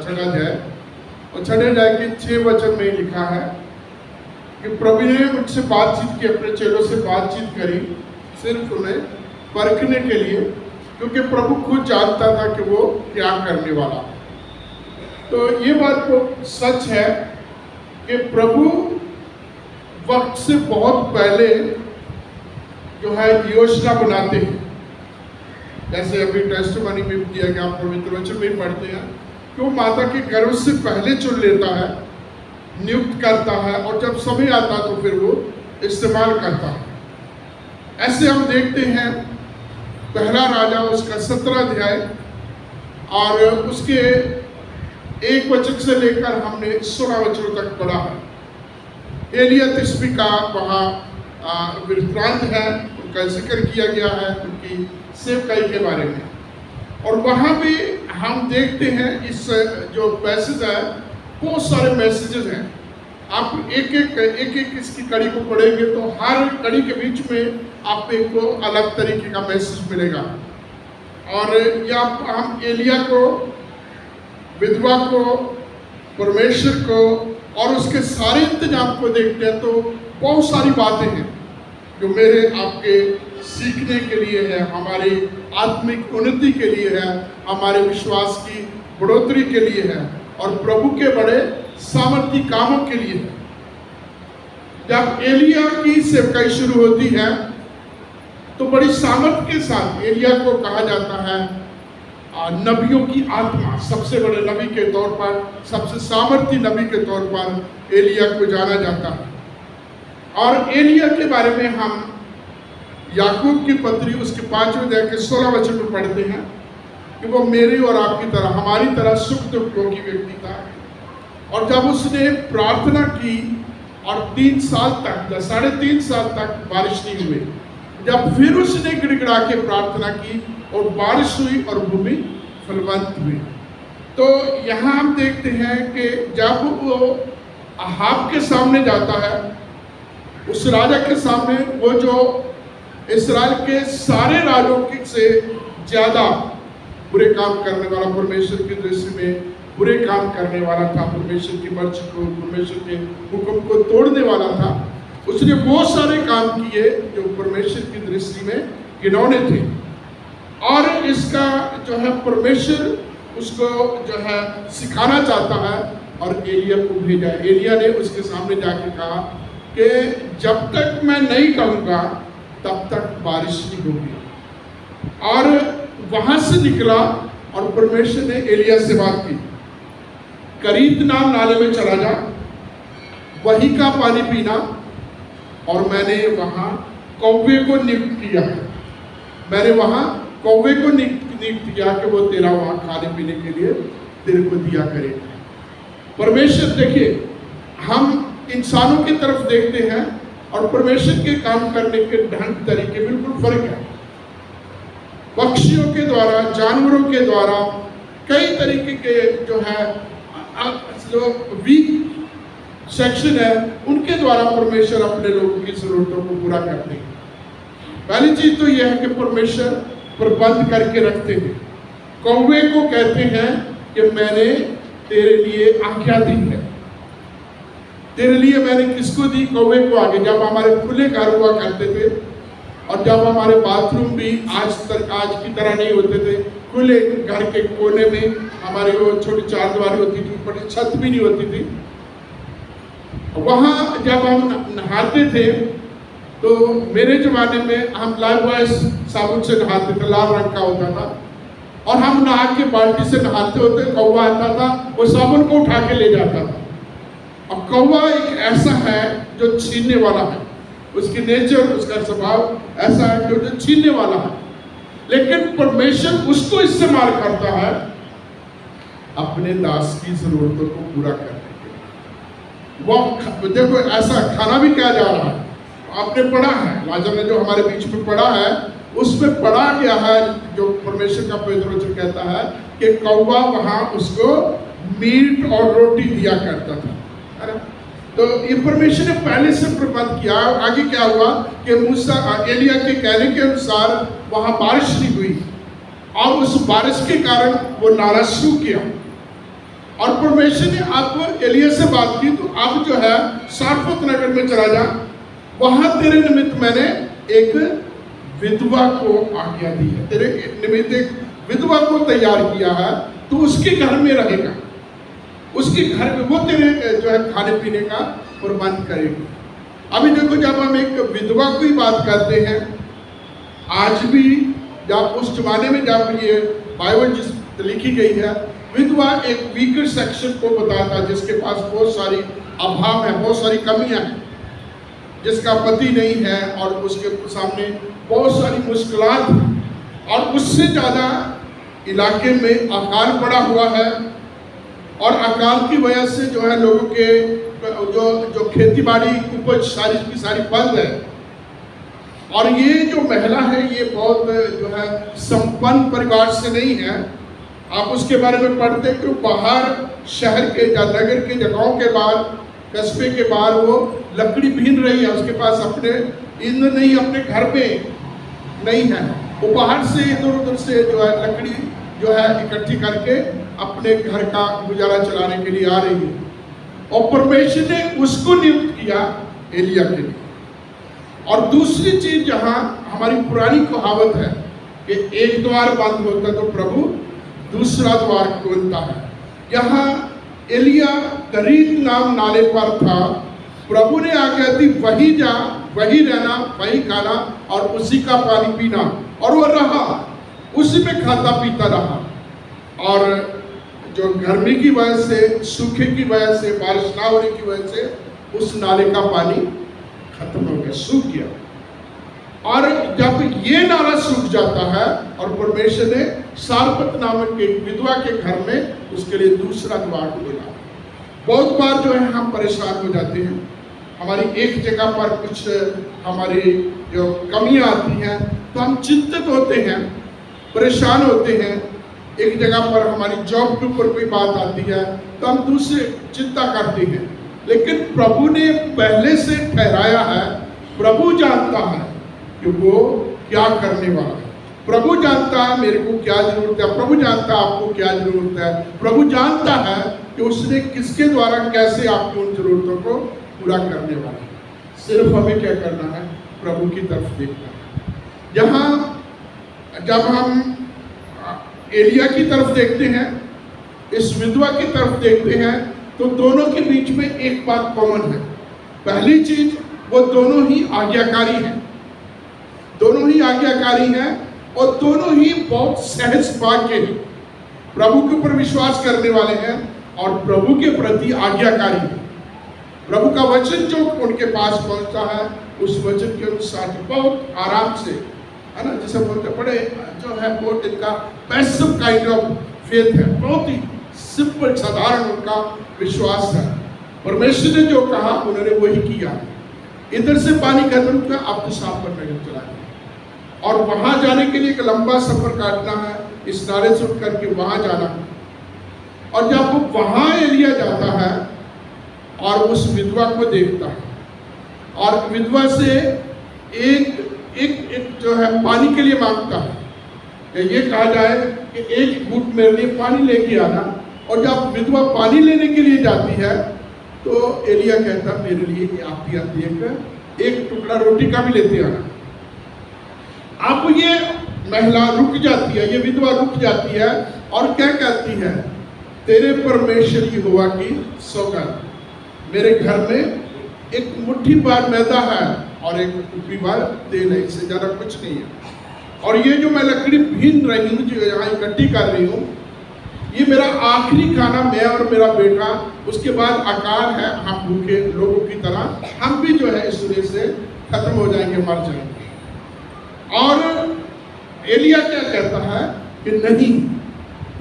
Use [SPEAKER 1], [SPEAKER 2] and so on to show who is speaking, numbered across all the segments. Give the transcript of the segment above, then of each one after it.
[SPEAKER 1] छठा अध्याय और छठे अध्याय के 6 वचन में लिखा है कि प्रभु ने मुझसे बातचीत की, अपने चेलों से बातचीत करी, सिर्फ उन्हें परखने के लिए, क्योंकि प्रभु खुद जानता था कि वो क्या करने वाला। तो ये बात तो सच है कि प्रभु वक्त से बहुत पहले जो है योजना बनाते हैं। जैसे अभी टेस्टमनी में दिया गया, आप पवित्र वचन में पढ़ते हैं कि वो माता के गर्भ से पहले चुन लेता है, नियुक्त करता है, और जब समय आता तो फिर वो इस्तेमाल करता है। ऐसे हम देखते हैं पहला राजा उसका 17 अध्याय और उसके 1 वचन से लेकर हमने 16 वचनों तक पढ़ा है। एलिया तिस्बी का वहाँ वृत्तांत है, उनका जिक्र किया गया है, उनकी सेवकाई के बारे में। और वहाँ भी हम देखते हैं इस जो मैसेज है, बहुत सारे मैसेजेस हैं। आप एक एक इसकी कड़ी को पढ़ेंगे तो हर कड़ी के बीच में आप एक अलग तरीके का मैसेज मिलेगा। और यहाँ हम एलिया को, विधवा को, परमेश्वर को और उसके सारे इंतजाम को देखते हैं तो बहुत सारी बातें हैं जो मेरे आपके सीखने के लिए है, हमारी आत्मिक उन्नति के लिए है, हमारे विश्वास की बढ़ोतरी के लिए है और प्रभु के बड़े सामर्थ्य कामों के लिए है। जब एलिया की सेवकाई शुरू होती है तो बड़ी सामर्थ्य के साथ एलिया को कहा जाता है नबियों की आत्मा, सबसे बड़े नबी के तौर पर, सबसे सामर्थ्य नबी के तौर पर एलिया को जाना जाता है। और एलिया के बारे में हम याकूब की पत्री उसके 5वें अध्याय के 16 वचन में पढ़ते हैं कि वो मेरी और आपकी तरह, हमारी तरह सुख दुख योगी व्यक्ति था। और जब उसने प्रार्थना की और 3 साल तक, 3.5 साल तक बारिश नहीं हुई, जब फिर उसने गिड़गिड़ा के प्रार्थना की और बारिश हुई और भूमि फलवंत हुई। तो यहाँ हम देखते हैं कि जब वो अहाब के सामने जाता है, उस राजा के सामने, वो जो इस्राएल के सारे राजों से ज़्यादा बुरे काम करने वाला, परमेश्वर की दृष्टि में बुरे काम करने वाला था, परमेश्वर की मर्जी को, परमेश्वर के हुक्म को तोड़ने वाला था, उसने वो सारे काम किए जो परमेश्वर की दृष्टि में घिनौने थे। और इसका जो है परमेश्वर उसको जो है सिखाना चाहता है और एलिया को भेजा। एलिया ने उसके सामने जाके कहा कि जब तक मैं नहीं कहूँगा तब तक बारिश नहीं होगी। और वहाँ से निकला और परमेश्वर ने एलिया से बात की, करीत नाम नाले में चला जा, वही का पानी पीना, और मैंने वहाँ कौवे को नियुक्त किया है। मैंने वहाँ कौवे को नियुक्त किया कि वो तेरा वहाँ खाने पीने के लिए तेरे को दिया करेगा। परमेश्वर, देखिए, हम इंसानों की तरफ देखते हैं और परमेश्वर के काम करने के ढंग तरीके बिल्कुल फर्क है। पक्षियों के द्वारा, जानवरों के द्वारा, कई तरीके के जो है जो वीक सेक्शन है, उनके द्वारा परमेश्वर अपने लोगों की जरूरतों को पूरा करते हैं। पहली चीज तो यह है कि परमेश्वर प्रबंध करके रखते हैं। कौवे को कहते हैं कि मैंने तेरे लिए आज्ञा दी है। तेरे लिए मैंने किसको दी? कौवे को आगे। जब हमारे खुले घर हुआ करते थे और जब हमारे बाथरूम भी आज की तरह नहीं होते थे, खुले घर के कोने में हमारी वो छोटी चारदीवारी होती थी, ऊपर छत भी नहीं होती थी, वहाँ जब हम नहाते थे तो मेरे ज़माने में हम लाइफबॉय साबुन से नहाते थे, लाल रंग का होता था, और हम नहा के बाल्टी से नहाते होते, कौवा आता था, वो साबुन को उठा के ले जाता था। अब कौवा एक ऐसा है जो छीनने वाला है, उसकी नेचर, उसका स्वभाव ऐसा है जो छीनने वाला है, लेकिन परमेश्वर उसको इस्तेमाल करता है अपने दास की जरूरतों को पूरा करने के लिए। वो देखो, ऐसा खाना भी क्या जा रहा है, आपने पढ़ा है, राजा ने जो हमारे बीच में पढ़ा है उसमें पढ़ा गया है, जो परमेश्वर का पवित्र वचन कहता है कि कौवा वहां उसको मीट और रोटी दिया करता था, है ना। तो ये परमेश्वर ने पहले से प्रबंध किया। आगे क्या हुआ कि मूसा, एलिया के कहने के अनुसार वहां बारिश नहीं हुई और उस बारिश के कारण वो नाला सूख गया। और परमेश्वर ने अब एलिया से बात की, तो अब जो है सारफत नगर में चला जा, वहां तेरे निमित्त मैंने एक विधवा को आज्ञा दी है, तेरे निमित्त एक विधवा को तैयार किया है, तो उसके घर में रहेगा, उसके घर में वो तेरे जो है खाने पीने का प्रबंध करेगी। अभी देखो, जब हम एक विधवा की बात करते हैं, आज भी जब उस जमाने में जब ये बाइबल जिस लिखी गई है, विधवा एक वीकर सेक्शन को बताता है, जिसके पास बहुत सारी अभाव है, बहुत सारी कमियां हैं, जिसका पति नहीं है और उसके सामने बहुत सारी मुश्किलात हैं, और उससे ज़्यादा इलाके में अकाल पड़ा हुआ है, और अकाल की वजह से जो है लोगों के जो खेती बाड़ी उपज सारी की सारी बंद है। और ये जो महिला है, ये बहुत जो है संपन्न परिवार से नहीं है। आप उसके बारे में पढ़ते कि बाहर शहर के या नगर के जगहों के बाहर, कस्बे के बाहर वो लकड़ी बीन रही है, उसके पास अपने ईंधन नहीं, अपने घर में नहीं है, वो बाहर से इधर उधर से जो है लकड़ी जो है इकट्ठी करके अपने घर का गुजारा चलाने के लिए आ रही है। और परमेश्वर ने उसको नियुक्त किया एलिया के लिए। और दूसरी चीज, जहां हमारी पुरानी कहावत है कि एक द्वार बंद होता तो प्रभु दूसरा द्वार खोलता है, यहाँ एलिया करीत नाम नाले पर था, प्रभु ने आज्ञा दी वही जा, वही रहना, वही खाना और उसी का पानी पीना, और वो रहा, उसी में खाता पीता रहा। और जो गर्मी की वजह से, सूखे की वजह से, बारिश ना होने की वजह से उस नाले का पानी खत्म हो गया, सूख गया। और जब ये नाला सूख जाता है, और परमेश्वर ने सारपत नामक एक विधवा के घर में उसके लिए दूसरा द्वार खोला। बहुत बार जो है हम परेशान हो जाते हैं, हमारी एक जगह पर कुछ हमारी जो कमियां आती हैं तो हम चिंतित होते हैं, परेशान होते हैं। एक जगह पर हमारी जॉब के ऊपर कोई बात आती है तो हम दूसरे चिंता करते हैं, लेकिन प्रभु ने पहले से ठहराया है, प्रभु जानता है कि वो क्या करने वाला है, प्रभु जानता है मेरे को क्या जरूरत है, प्रभु जानता है आपको क्या जरूरत है, प्रभु जानता है कि उसने किसके द्वारा कैसे आपकी उन जरूरतों को पूरा करने वाला है। सिर्फ हमें क्या करना है, प्रभु की तरफ देखना है। यहाँ जब हम एलिया की तरफ देखते हैं, इस विधवा की तरफ देखते हैं, तो दोनों के बीच में एक बात कॉमन है। पहली चीज, वो दोनों ही आज्ञाकारी हैं, दोनों ही आज्ञाकारी हैं, और दोनों ही बहुत सहज भाग्य हैं, प्रभु के ऊपर विश्वास करने वाले हैं और प्रभु के प्रति आज्ञाकारी हैं। प्रभु का वचन जो उनके पास पहुंचता है, उस वचन के अनुसार बहुत आराम से, है ना, जैसे बोलते बड़े जो है बहुत इनका पैसिव काइंड ऑफ फेथ है, बहुत ही सिंपल साधारण उनका विश्वास है। परमेश्वर ने जो कहा उन्होंने वही किया। इधर से पानी खत्म किया, अब तो साफ पर नगर चला गया, और वहां जाने के लिए एक लंबा सफर काटना है, इस नाले से उठ करके वहां जाना है। और जब वो वहां एलिया जाता है और उस विधवा को देखता है, और विधवा से एक जो है पानी के लिए मांगता है, ये कहा जाए कि एक घूंट मेरे लिए पानी लेके आना। और जब विधवा पानी लेने के लिए जाती है तो एलिया कहता मेरे लिए आती आती एक टुकड़ा रोटी का भी लेते आना। अब ये महिला रुक जाती है, ये विधवा रुक जाती है और क्या कहती है, तेरे परमेश्वर यहोवा की सौगंध, मेरे घर में एक मुट्ठी भर मैदा है और एक टुकड़ी भर तेल है, इससे ज़्यादा कुछ नहीं है। और ये जो मैं लकड़ी भीन रही हूँ, जो यहाँ इकट्ठी कर रही हूँ, ये मेरा आखिरी खाना, मैं और मेरा बेटा, उसके बाद अकाल है, हम भूखे लोगों की तरह हम भी जो है इस सूर्य से खत्म हो जाएंगे, मर जाएंगे। और एलिया क्या कहता है कि नहीं,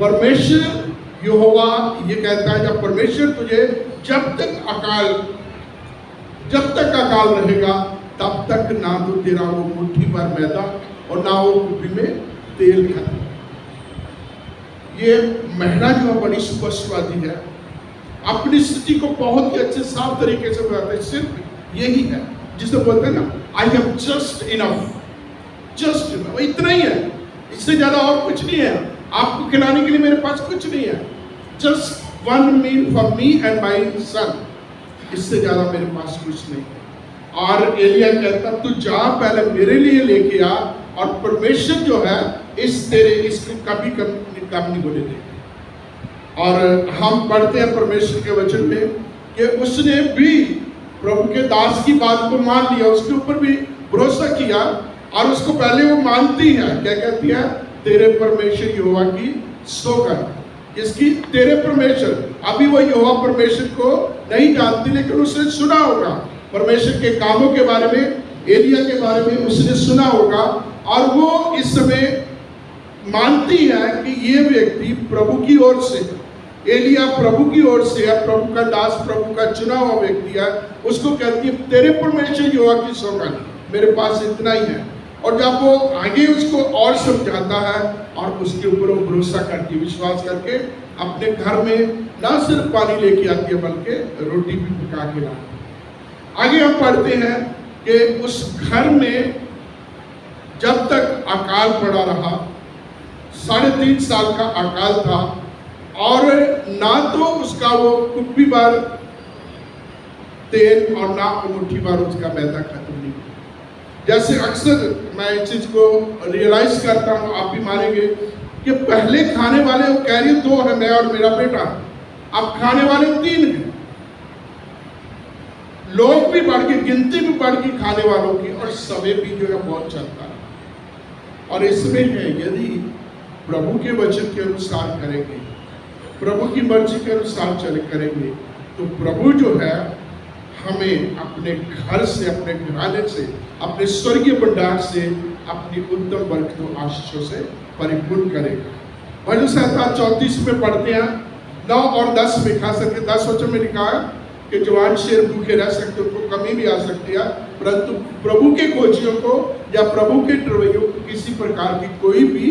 [SPEAKER 1] परमेश्वर यहोवा ये कहता है, जब परमेश्वर तुझे जब तक अकाल रहेगा तब तक ना तो तेरा वो मुट्ठी भर मैदा और ना वो कुप्पी में तेल खत्म। ये महिला जो बड़ी सुपरस्वादी है, अपनी स्थिति को बहुत ही अच्छे साफ तरीके से बताते हैं। सिर्फ यही है जिसे बोलते हैं ना, I have just enough, just enough, इतना ही है, इससे ज्यादा और कुछ नहीं है, आपको खिलाने के लिए मेरे पास कुछ नहीं है, just 1 meal for me and my son, इससे ज्यादा मेरे पास कुछ नहीं। और एलिया कहता तू जा पहले मेरे लिए लेके आ, और परमेश्वर जो है इसको कभी कम नहीं होने देगा। और हम पढ़ते हैं परमेश्वर के वचन में कि उसने भी प्रभु के दास की बात को मान लिया, उसके ऊपर भी भरोसा किया, और उसको पहले वो मानती है, क्या कहती है, तेरे परमेश्वर यहोवा की सौगंध। इसकी तेरे परमेश्वर, अभी वो यहोवा परमेश्वर को नहीं जानती, लेकिन उसने सुना होगा परमेश्वर के कामों के बारे में, एलिया के बारे में उसने सुना होगा, और वो इस समय मानती है कि ये व्यक्ति प्रभु की ओर से, एलिया प्रभु की ओर से है, प्रभु का दास, प्रभु का चुना हुआ व्यक्ति है। उसको कहती है तेरे परमेश्वर यहोवा की सौगंध, मेरे पास इतना ही है। और जब वो आगे उसको और समझाता है, और उसके ऊपर वो भरोसा करके, विश्वास करके अपने घर में ना सिर्फ पानी लेके आती है, बल्कि रोटी भी पका के लाती है। आगे हम पढ़ते हैं कि उस घर में जब तक अकाल पड़ा रहा, 3.5 साल का अकाल था, और ना तो उसका वो कुप्पी भर तेल और ना मुट्ठी भर उसका मैदा खत्म नहीं। जैसे अक्सर मैं इस चीज को रियलाइज करता हूँ, आप भी मानेंगे कि पहले खाने वाले वो कह रही 2 है, मैं और मेरा बेटा, अब खाने वाले 3 हैं। लोग भी बढ़ के, गिनती भी बढ़ गई खाने वालों की, और समय भी जो है बहुत चलता है। और इसमें है, यदि प्रभु के वचन के अनुसार करेंगे, प्रभु की मर्जी के अनुसार चले करेंगे, तो प्रभु जो है हमें अपने घर से, अपने घराने से, अपने स्वर्गीय भंडार से, अपनी उत्तम बरकतों आशीषों से परिपूर्ण करेगा। भजन संहिता 34 में पढ़ते हैं, 9 और 10 में, खास करके 10 वचन में लिखा है कि जवान शेर भूखे रह सकते, उनको कमी भी आ सकती है, परंतु प्रभु के खोजियों को या प्रभु के डरवैयों को किसी प्रकार की कोई भी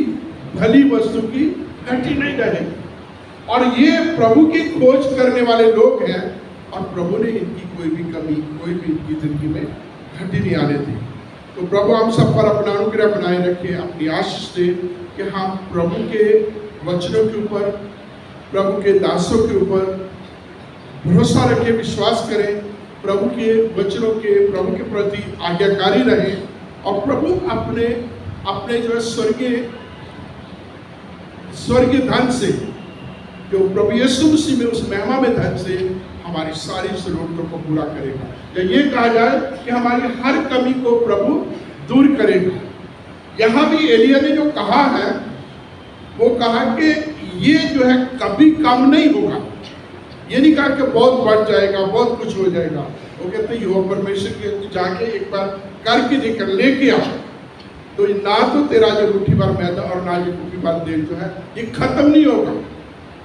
[SPEAKER 1] भली वस्तु की घटी नहीं रहेगी। और ये प्रभु की खोज करने वाले लोग हैं, और प्रभु ने इनकी कोई भी कमी, कोई भी इनकी जिंदगी में घटी नहीं आने दी। तो प्रभु हम सब पर अपना अनुग्रह बनाए रखे, अपनी आशीष दे कि हम प्रभु के वचनों के ऊपर, प्रभु के दासों के ऊपर भरोसा रखें, विश्वास करें, प्रभु के वचनों के, प्रभु के प्रति आज्ञाकारी रहें, और प्रभु अपने जो है स्वर्गीय धन से, जो प्रभु यीशु मसीह में उस महिमा में धन से हमारी सारी जरूरतों को पूरा करेगा। या ये कहा जाए कि हमारी हर कमी को प्रभु दूर करेगा। यहाँ भी एलिया ने जो कहा है, वो कहा कि ये जो है कभी कम नहीं होगा। ये नहीं कहा कि बहुत बढ़ जाएगा, बहुत कुछ हो जाएगा। वो कहते यहोवा परमेश्वर के जाके एक बार करके देकर लेके आओ, तो ना तो तेरा जो मुट्ठी भर मैदा और ना ये कुप्पी भर तेल जो है ये खत्म नहीं होगा,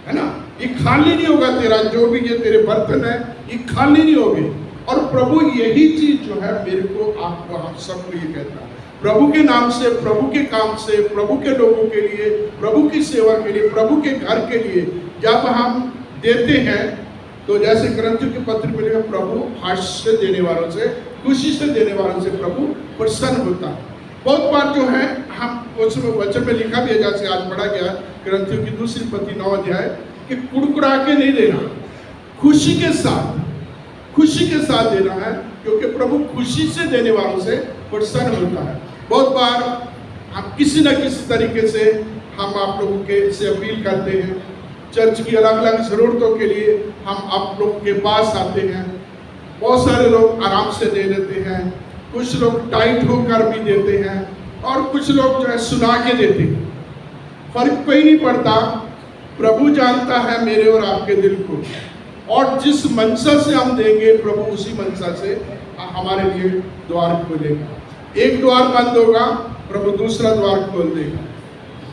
[SPEAKER 1] है ना, ये खाली नहीं होगा। तेरा जो भी ये तेरे बर्तन है ये खाली नहीं होंगे। और प्रभु यही चीज जो है मेरे को, आपको, हम सबको ये कहता है, प्रभु के नाम से, प्रभु के काम से, प्रभु के लोगों के लिए, प्रभु की सेवा के लिए, प्रभु के घर के लिए जब हम देते हैं, तो जैसे ग्रंथियों के पत्र में लिखा, प्रभु हर्ष से देने वालों से, खुशी से देने वालों से प्रभु प्रसन्न होता है। बहुत बार जो है हम उसमें वचन में लिखा भी है, जैसे आज पढ़ा गया ग्रंथियों की 2 पत्री 9 अध्याय, कि कुड़कुड़ा के नहीं देना, खुशी के साथ देना है, क्योंकि प्रभु खुशी से देने वालों से प्रसन्न होता है। बहुत बार हम किसी न किसी तरीके से हम आप लोगों के से अपील करते हैं, चर्च की अलग अलग ज़रूरतों के लिए हम आप लोगों के पास आते हैं। बहुत सारे लोग आराम से दे देते हैं, कुछ लोग टाइट होकर भी देते हैं, और कुछ लोग जो है सुना के देते हैं। फर्क कोई नहीं पड़ता, प्रभु जानता है मेरे और आपके दिल को, और जिस मंशा से हम देंगे प्रभु उसी मंशा से हमारे लिए द्वार खोलेगा। एक द्वार बंद होगा, प्रभु दूसरा द्वार खोल देगा।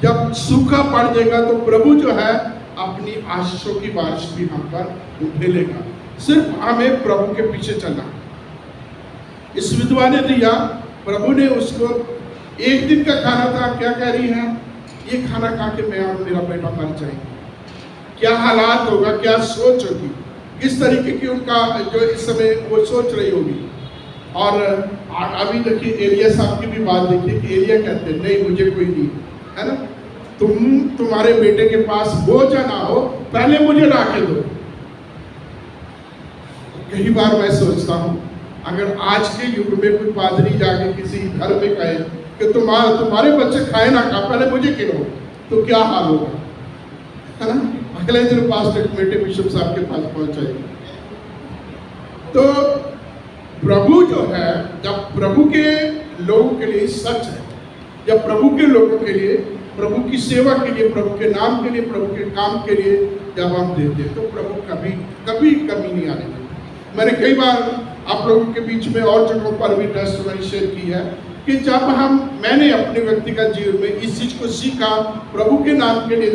[SPEAKER 1] जब सूखा पड़ जाएगा तो प्रभु जो है अपनी आशीषों की बारिश भी हम पर उठेलेगा। सिर्फ हमें प्रभु के पीछे चलना। इस विधवा ने दिया, प्रभु ने उसको एक दिन का खाना था, क्या कह रही है, ये खाना खा के मैं और मेरा बेटा मर जाएंगे। क्या हालात होगा, क्या सोच होगी, किस तरीके की उनका जो इस समय वो सोच रही होगी। और अभी देखिए एलिया साहब की भी बात देखिए कि एलिया कहते हैं नहीं मुझे कोई नहीं, है ना, तुम्हारे बेटे के पास बोझ ना हो पहले मुझे ला के दो। कई बार मैं सोचता हूँ, अगर आज के युग में कोई पादरी जाके किसी घर में कहे कि तुम्हारे बच्चे खाए ना खा, पहले मुझे खिलाओ, तो क्या हाल होगा, है ना? अगले दिन पास्टर कमेटी बिशप साहब के पास पहुंचाएगी। तो प्रभु जो है, जब प्रभु के लोगों के लिए सच है, जब प्रभु के लोगों के लिए, प्रभु की सेवा के लिए, प्रभु के नाम के लिए, प्रभु के काम के लिए जब हम देते हैं, तो प्रभु कभी कभी कमी नहीं आने देते। मैंने कई बार आप लोगों के बीच में और जगहों पर भी टेस्टमनी शेयर की है कि जब मैंने अपने व्यक्तिगत जीवन में इस चीज को सीखा, प्रभु के नाम के लिए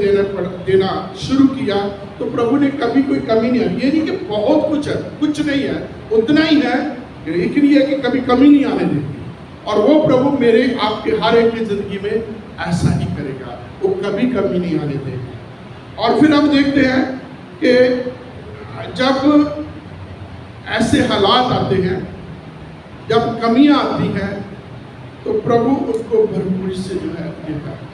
[SPEAKER 1] देना शुरू किया, तो प्रभु ने कभी कोई कमी नहीं आई। ये नहीं कि बहुत कुछ है, कुछ नहीं है, उतना ही है, लेकिन ये कि कभी कमी नहीं आने देती। और वो प्रभु मेरे आपके हर एक की जिंदगी में ऐसा ही करेगा, वो कभी कमी नहीं आने देगा। और फिर हम देखते हैं कि जब ऐसे हालात आते हैं, जब कमियां आती हैं, तो प्रभु उसको भरपूरी से जो है देता है।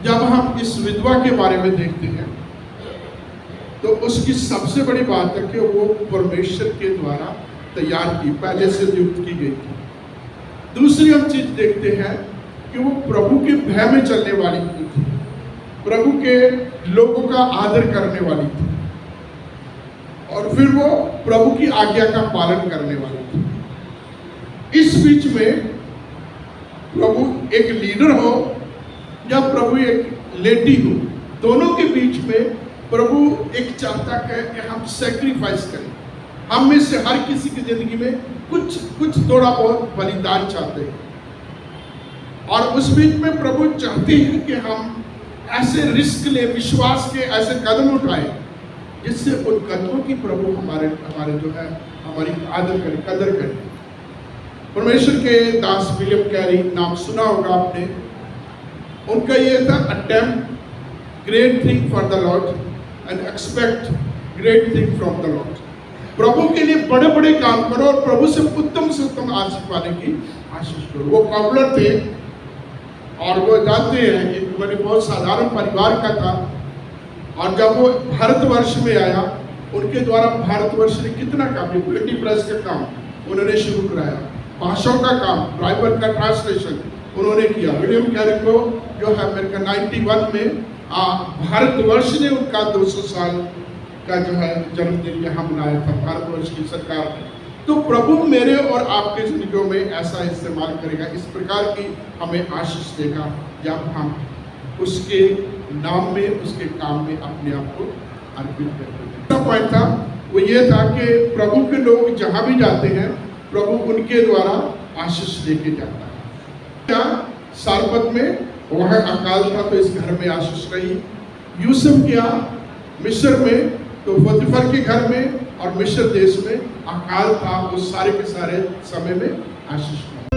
[SPEAKER 1] जब हम इस विधवा के बारे में देखते हैं, तो उसकी सबसे बड़ी बात है कि वो परमेश्वर के द्वारा तैयार की, पहले से नियुक्त की गई थी। दूसरी हम चीज देखते हैं कि वो प्रभु के भय में चलने वाली थी, प्रभु के लोगों का आदर करने वाली थी, और फिर वो प्रभु की आज्ञा का पालन करने वाली थी। इस बीच में प्रभु एक लीडर हो या प्रभु एक लेडी हो, दोनों के बीच में प्रभु एक चाहता है कि हम सैक्रिफाइस करें। हम में से हर किसी की जिंदगी में कुछ थोड़ा बहुत बलिदान चाहते हैं, और उस बीच में प्रभु चाहते हैं कि हम ऐसे रिस्क ले, विश्वास के ऐसे कदम उठाएं जिससे उन कदमों की प्रभु हमारे जो है हमारी आदर करें, कदर करें। परमेश्वर के दास विलियम कैरी, नाम सुना होगा आपने, उनका ये था, attempt great thing for the lord and expect great thing from the lord. प्रभु के लिए बड़े बड़े काम करो और प्रभु से उत्तम आशीष पाने की आशीष करो। वो काउंसलर थे, और वो जानते हैं कि मैंने बहुत साधारण परिवार का था, और जब वो भारतवर्ष में आया, उनके द्वारा भारतवर्ष ने कितना काम, प्रिंटिंग प्रेस का काम उन्होंने शुरू कराया, भाषाओं का काम, बाइबल का ट्रांसलेशन उन्होंने किया। विलियम कैरी को जो है मेरे का 91 में भारतवर्ष ने उनका 200 साल का जो है जन्मदिन यहाँ मनाया था, भारतवर्ष की सरकार ने। तो प्रभु मेरे और आपके जिंदगियों में ऐसा इस्तेमाल करेगा, इस प्रकार की हमें आशीष देगा जब हम उसके नाम में, उसके काम में अपने आप को अर्पित करते हैं। दूसरा पॉइंट था वो ये था कि प्रभु के लोग जहाँ भी जाते हैं, प्रभु उनके द्वारा आशीष लेके जाता है। क्या सारपत में वहाँ अकाल था, तो इस घर में आशीष रही। यूसुफ क्या मिस्र में, तो पोतीफर के घर में और मिस्र देश में अकाल था, उस सारे के सारे समय में आशीष था।